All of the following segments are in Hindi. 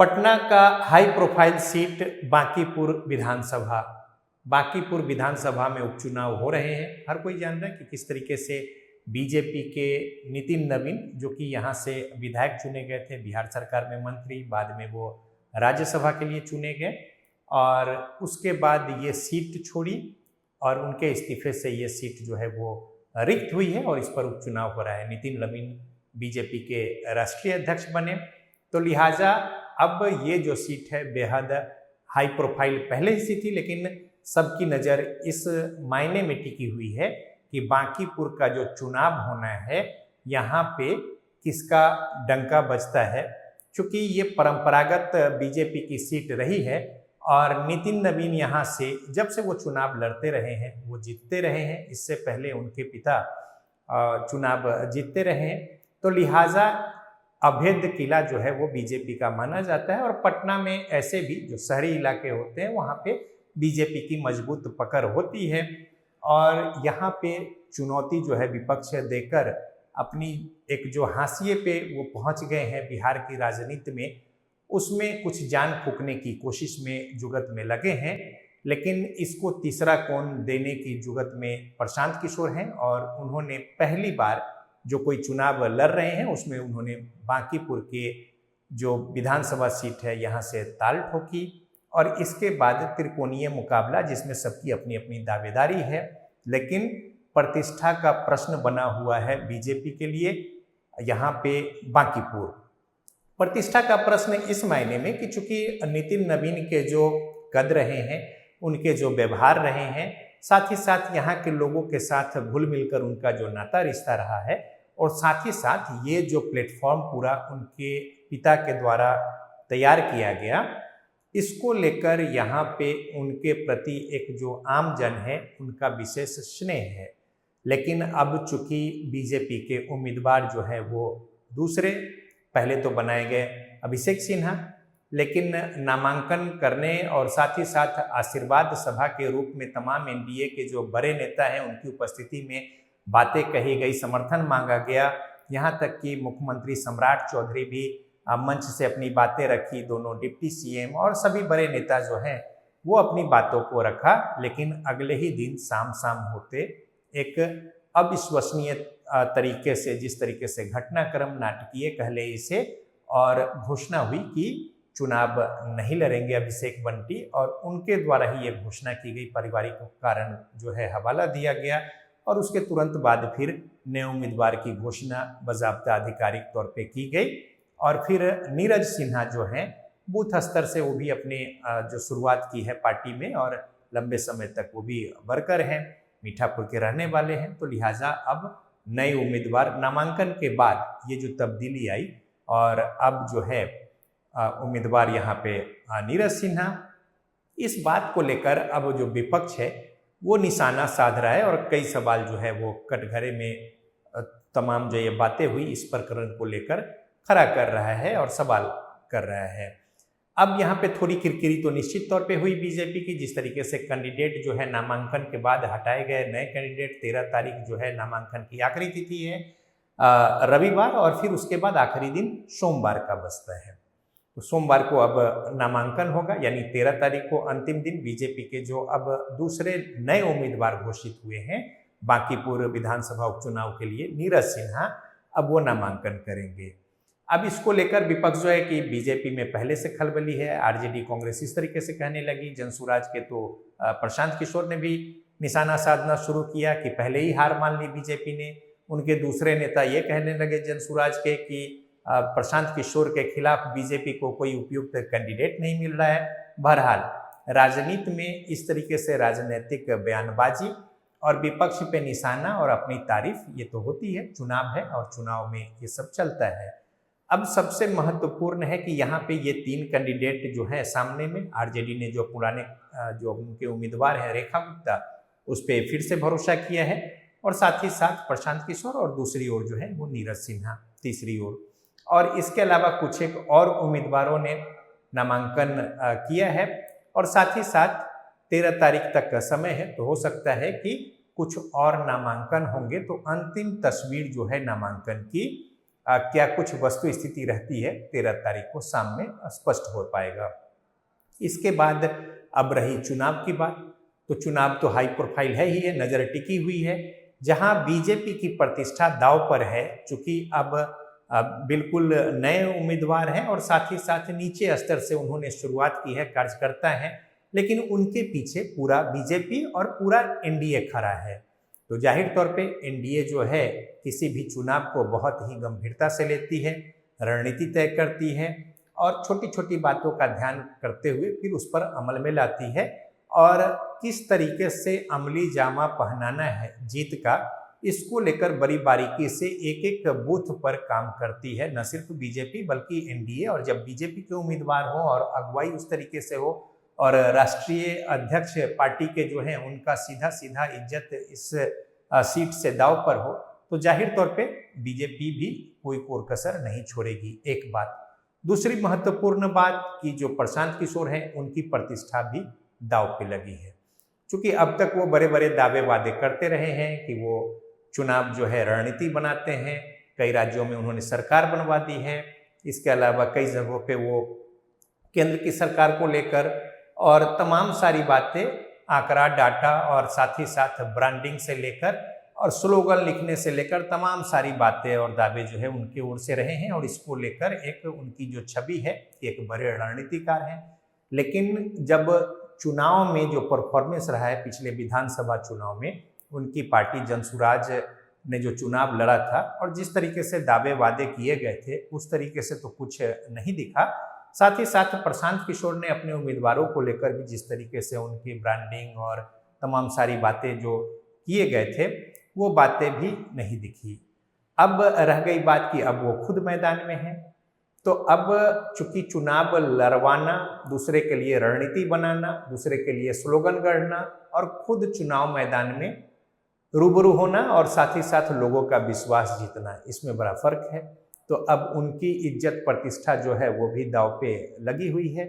पटना का हाई प्रोफाइल सीट बांकीपुर विधानसभा। बांकीपुर विधानसभा में उपचुनाव हो रहे हैं। हर कोई जान रहा है कि किस तरीके से बीजेपी के नितिन नवीन, जो कि यहाँ से विधायक चुने गए थे, बिहार सरकार में मंत्री, बाद में वो राज्यसभा के लिए चुने गए और उसके बाद ये सीट छोड़ी और उनके इस्तीफे से ये सीट जो है वो रिक्त हुई है और इस पर उपचुनाव हो रहा है। नितिन नवीन बीजेपी के राष्ट्रीय अध्यक्ष बने, तो लिहाजा अब ये जो सीट है बेहद हाई प्रोफाइल पहले ही सी थी, लेकिन सबकी नज़र इस मायने में टिकी हुई है कि बांकीपुर का जो चुनाव होना है यहाँ पे किसका डंका बजता है। चूँकि ये परंपरागत बीजेपी की सीट रही है और नितिन नवीन यहाँ से जब से वो चुनाव लड़ते रहे हैं वो जीतते रहे हैं। इससे पहले उनके पिता चुनाव जीतते रहे हैं, तो लिहाजा अभेद्य किला जो है वो बीजेपी का माना जाता है। और पटना में ऐसे भी जो शहरी इलाके होते हैं वहाँ पे बीजेपी की मजबूत पकड़ होती है और यहाँ पे चुनौती जो है विपक्ष देकर अपनी एक जो हाशिए पे वो पहुँच गए हैं बिहार की राजनीति में, उसमें कुछ जान फूंकने की कोशिश में जुगत में लगे हैं। लेकिन इसको तीसरा कोण देने की जुगत में प्रशांत किशोर हैं और उन्होंने पहली बार जो कोई चुनाव लड़ रहे हैं उसमें उन्होंने बांकीपुर के जो विधानसभा सीट है यहाँ से ताल ठोकी और इसके बाद त्रिकोणीय मुकाबला जिसमें सबकी अपनी अपनी दावेदारी है। लेकिन प्रतिष्ठा का प्रश्न बना हुआ है बीजेपी के लिए यहाँ पे बांकीपुर। प्रतिष्ठा का प्रश्न इस मायने में कि चूंकि नितिन नवीन के जो कद रहे हैं, उनके जो व्यवहार रहे हैं, साथ ही साथ यहाँ के लोगों के साथ घुल मिलकर उनका जो नाता रिश्ता रहा है और साथ ही साथ ये जो प्लेटफॉर्म पूरा उनके पिता के द्वारा तैयार किया गया, इसको लेकर यहाँ पे उनके प्रति एक जो आम जन है उनका विशेष स्नेह है। लेकिन अब चूंकि बीजेपी के उम्मीदवार जो है वो दूसरे, पहले तो बनाए गए अभिषेक सिन्हा, लेकिन नामांकन करने और साथ ही साथ आशीर्वाद सभा के रूप में तमाम एनडीए के जो बड़े नेता हैं उनकी उपस्थिति में बातें कही गई, समर्थन मांगा गया। यहाँ तक कि मुख्यमंत्री सम्राट चौधरी भी मंच से अपनी बातें रखी, दोनों डिप्टी सीएम और सभी बड़े नेता जो हैं वो अपनी बातों को रखा। लेकिन अगले ही दिन शाम शाम होते एक अविश्वसनीय तरीके से, जिस तरीके से घटनाक्रम नाटकीय कह ले इसे, और घोषणा हुई कि चुनाव नहीं लड़ेंगे अभिषेक बंटी और उनके द्वारा ही ये घोषणा की गई। पारिवारिक कारण जो है हवाला दिया गया और उसके तुरंत बाद फिर नए उम्मीदवार की घोषणा बाज़ाब्ता आधिकारिक तौर पे की गई और फिर नीरज सिन्हा जो हैं बूथ स्तर से वो भी अपने जो शुरुआत की है पार्टी में और लंबे समय तक वो भी वर्कर हैं, मीठापुर के रहने वाले हैं। तो लिहाजा अब नए उम्मीदवार नामांकन के बाद ये जो तब्दीली आई और अब जो है उम्मीदवार यहाँ पे नीरज सिन्हा, इस बात को लेकर अब जो विपक्ष है वो निशाना साध रहा है और कई सवाल जो है वो कटघरे में तमाम जो ये बातें हुई इस प्रकरण को लेकर खड़ा कर रहा है और सवाल कर रहा है। अब यहाँ पे थोड़ी किरकिरी तो निश्चित तौर पे हुई बीजेपी की, जिस तरीके से कैंडिडेट जो है नामांकन के बाद हटाए गए, नए कैंडिडेट 13 तारीख जो है नामांकन की आखिरी तिथि है रविवार और फिर उसके बाद आखिरी दिन सोमवार का बचता है। तो सोमवार को अब नामांकन होगा, यानी 13 तारीख को अंतिम दिन। बीजेपी के जो अब दूसरे नए उम्मीदवार घोषित हुए हैं बांकीपुर विधानसभा उपचुनाव के लिए, नीरज सिन्हा, अब वो नामांकन करेंगे। अब इसको लेकर विपक्ष जो है कि बीजेपी में पहले से खलबली है, आरजेडी कांग्रेस इस तरीके से कहने लगी। जनसुराज के तो प्रशांत किशोर ने भी निशाना साधना शुरू किया कि पहले ही हार मान ली बीजेपी ने। उनके दूसरे नेता ये कहने लगे जनसुराज के कि प्रशांत किशोर के खिलाफ बीजेपी को कोई उपयुक्त कैंडिडेट नहीं मिल रहा है। बहरहाल राजनीति में इस तरीके से राजनीतिक बयानबाजी और विपक्ष पे निशाना और अपनी तारीफ ये तो होती है, चुनाव है और चुनाव में ये सब चलता है। अब सबसे महत्वपूर्ण है कि यहाँ पे ये 3 कैंडिडेट जो हैं सामने में, आरजेडी ने जो पुराने जो उनके उम्मीदवार हैं रेखा गुप्ता, उस पर फिर से भरोसा किया है और साथ ही साथ प्रशांत किशोर और दूसरी ओर जो है वो नीरज सिन्हा तीसरी ओर। और इसके अलावा कुछ एक और उम्मीदवारों ने नामांकन किया है और साथ ही साथ 13 तारीख तक का समय है, तो हो सकता है कि कुछ और नामांकन होंगे। तो अंतिम तस्वीर जो है नामांकन की क्या कुछ वस्तु स्थिति रहती है 13 तारीख को शाम में स्पष्ट हो पाएगा। इसके बाद अब रही चुनाव की बात, तो चुनाव तो हाई प्रोफाइल है ही है, नज़र टिकी हुई है। जहां बीजेपी की प्रतिष्ठा दांव पर है, चूंकि अब बिल्कुल नए उम्मीदवार हैं और साथ ही साथ नीचे स्तर से उन्होंने शुरुआत की है, कार्यकर्ता हैं, लेकिन उनके पीछे पूरा बीजेपी और पूरा एनडीए खड़ा है। तो जाहिर तौर पे एनडीए जो है किसी भी चुनाव को बहुत ही गंभीरता से लेती है, रणनीति तय करती है और छोटी छोटी बातों का ध्यान करते हुए फिर उस पर अमल में लाती है, और किस तरीके से अमली जामा पहनाना है जीत का, इसको लेकर बड़ी बारीकी से एक एक बूथ पर काम करती है, न सिर्फ बीजेपी बल्कि एनडीए। और जब बीजेपी के उम्मीदवार हो और अगुवाई उस तरीके से हो और राष्ट्रीय अध्यक्ष पार्टी के जो हैं उनका सीधा सीधा इज्जत इस सीट से दांव पर हो, तो जाहिर तौर पे बीजेपी भी कोई कोर कसर नहीं छोड़ेगी। एक बात। दूसरी महत्वपूर्ण बात कि जो प्रशांत किशोर हैं उनकी प्रतिष्ठा भी दांव पे लगी है, क्योंकि अब तक वो बड़े बड़े दावे वादे करते रहे हैं कि वो चुनाव जो है रणनीति बनाते हैं, कई राज्यों में उन्होंने सरकार बनवा दी है, इसके अलावा कई जगहों पे वो केंद्र की सरकार को लेकर और तमाम सारी बातें, आंकड़ा, डाटा और साथ ही साथ ब्रांडिंग से लेकर और स्लोगन लिखने से लेकर तमाम सारी बातें और दावे जो है उनकी ओर से रहे हैं, और इसको लेकर एक उनकी जो छवि है एक बड़े रणनीतिकार हैं। लेकिन जब चुनाव में जो परफॉर्मेंस रहा है पिछले विधानसभा चुनाव में, उनकी पार्टी जनसुराज ने जो चुनाव लड़ा था और जिस तरीके से दावे वादे किए गए थे उस तरीके से तो कुछ नहीं दिखा। साथ ही साथ प्रशांत किशोर ने अपने उम्मीदवारों को लेकर भी जिस तरीके से उनकी ब्रांडिंग और तमाम सारी बातें जो किए गए थे वो बातें भी नहीं दिखी। अब रह गई बात कि अब वो खुद मैदान में हैं, तो अब चूंकि चुनाव लड़वाना, दूसरे के लिए रणनीति बनाना, दूसरे के लिए स्लोगन गढ़ना और खुद चुनाव मैदान में रूबरू होना और साथ ही साथ लोगों का विश्वास जीतना, इसमें बड़ा फर्क है। तो अब उनकी इज्जत प्रतिष्ठा जो है वो भी दांव पे लगी हुई है।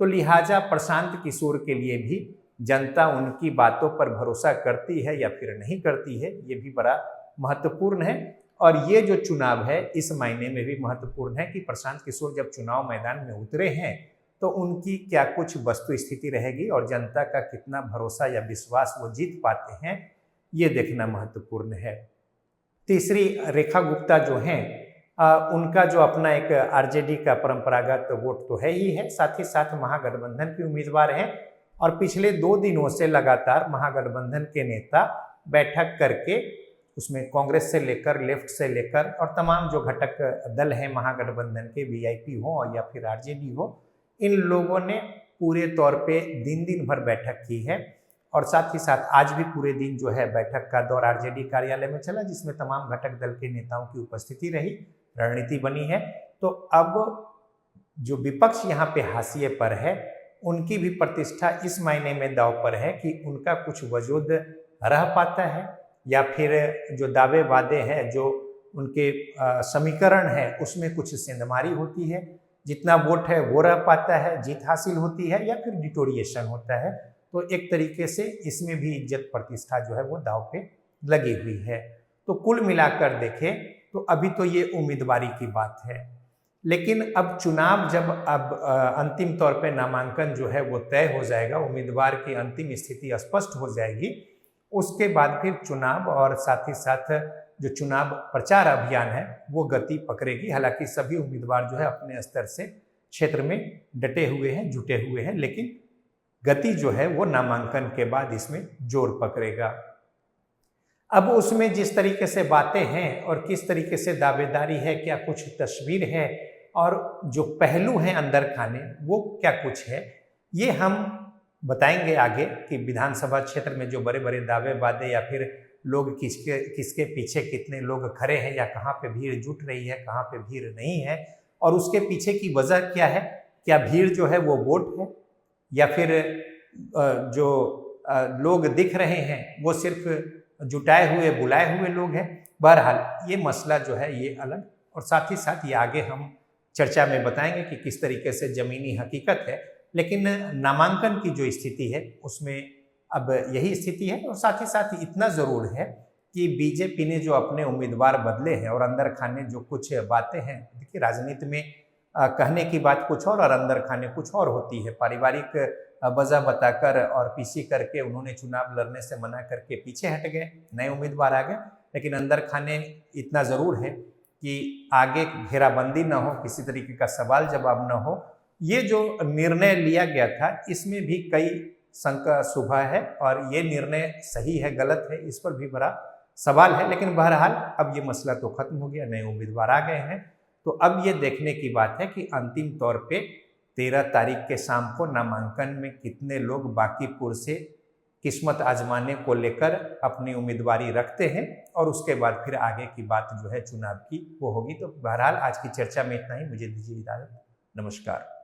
तो लिहाजा प्रशांत किशोर के लिए भी जनता उनकी बातों पर भरोसा करती है या फिर नहीं करती है, ये भी बड़ा महत्वपूर्ण है। और ये जो चुनाव है इस मायने में भी महत्वपूर्ण है कि प्रशांत किशोर जब चुनाव मैदान में उतरे हैं तो उनकी क्या कुछ वस्तु स्थिति रहेगी और जनता का कितना भरोसा या विश्वास वो जीत पाते हैं, ये देखना महत्वपूर्ण है। तीसरी, रेखा गुप्ता जो हैं, उनका जो अपना एक आरजेडी का परंपरागत वोट तो है ही है, साथ ही साथ महागठबंधन के उम्मीदवार हैं और पिछले 2 दिनों से लगातार महागठबंधन के नेता बैठक करके उसमें कांग्रेस से लेकर, लेफ्ट से लेकर और तमाम जो घटक दल हैं महागठबंधन के, वीआईपी हो या फिर आरजेडी हो, इन लोगों ने पूरे तौर पे दिन भर बैठक की है। और साथ ही साथ आज भी पूरे दिन जो है बैठक का दौर आरजेडी कार्यालय में चला, जिसमें तमाम घटक दल के नेताओं की उपस्थिति रही, रणनीति बनी है। तो अब जो विपक्ष यहाँ पे हाशिए पर है, उनकी भी प्रतिष्ठा इस मायने में दांव पर है कि उनका कुछ वजूद रह पाता है या फिर जो दावे वादे हैं, जो उनके समीकरण है, उसमें कुछ सेंधमारी होती है, जितना वोट है वो रह पाता है, जीत हासिल होती है या फिर डिटोरिएशन होता है। तो एक तरीके से इसमें भी इज्जत प्रतिष्ठा जो है वो दांव पे लगी हुई है। तो कुल मिलाकर देखें तो अभी तो ये उम्मीदवारी की बात है, लेकिन अब चुनाव जब अब अंतिम तौर पे नामांकन जो है वो तय हो जाएगा, उम्मीदवार की अंतिम स्थिति स्पष्ट हो जाएगी, उसके बाद फिर चुनाव और साथ ही साथ जो चुनाव प्रचार अभियान है वो गति पकड़ेगी। हालांकि सभी उम्मीदवार जो है अपने स्तर से क्षेत्र में डटे हुए हैं, जुटे हुए हैं, लेकिन गति जो है वो नामांकन के बाद इसमें जोर पकड़ेगा। अब उसमें जिस तरीके से बातें हैं और किस तरीके से दावेदारी है, क्या कुछ तस्वीर है और जो पहलू हैं अंदर खाने, वो क्या कुछ है, ये हम बताएंगे आगे कि विधानसभा क्षेत्र में जो बड़े बड़े दावे वादे या फिर लोग किसके पीछे कितने लोग खड़े हैं या कहाँ पे भीड़ जुट रही है, कहाँ पे भीड़ नहीं है और उसके पीछे की वजह क्या है। क्या भीड़ जो है वो वोट है या फिर जो लोग दिख रहे हैं वो सिर्फ जुटाए हुए बुलाए हुए लोग हैं। बहरहाल ये मसला जो है ये अलग, और साथ ही साथ ये आगे हम चर्चा में बताएंगे कि किस तरीके से ज़मीनी हकीकत है। लेकिन नामांकन की जो स्थिति है उसमें अब यही स्थिति है, और साथ ही साथ इतना ज़रूर है कि बीजेपी ने जो अपने उम्मीदवार बदले हैं और अंदर खाने जो कुछ बातें हैं, देखिए राजनीति में कहने की बात कुछ और अंदर खाने कुछ और होती है। पारिवारिक वजह बताकर और पीसी करके उन्होंने चुनाव लड़ने से मना करके पीछे हट गए, नए उम्मीदवार आ गए। लेकिन अंदर खाने इतना ज़रूर है कि आगे घेराबंदी न हो, किसी तरीके का सवाल जवाब न हो। ये जो निर्णय लिया गया था इसमें भी कई शंका शुबा है और ये निर्णय सही है गलत है इस पर भी बड़ा सवाल है। लेकिन बहरहाल अब ये मसला तो खत्म हो गया, नए उम्मीदवार आ गए हैं। तो अब ये देखने की बात है कि अंतिम तौर पे 13 तारीख के शाम को नामांकन में कितने लोग बांकीपुर से किस्मत आजमाने को लेकर अपनी उम्मीदवारी रखते हैं और उसके बाद फिर आगे की बात जो है चुनाव की वो होगी। तो बहरहाल आज की चर्चा में इतना ही, मुझे दीजिए इजाजत, नमस्कार।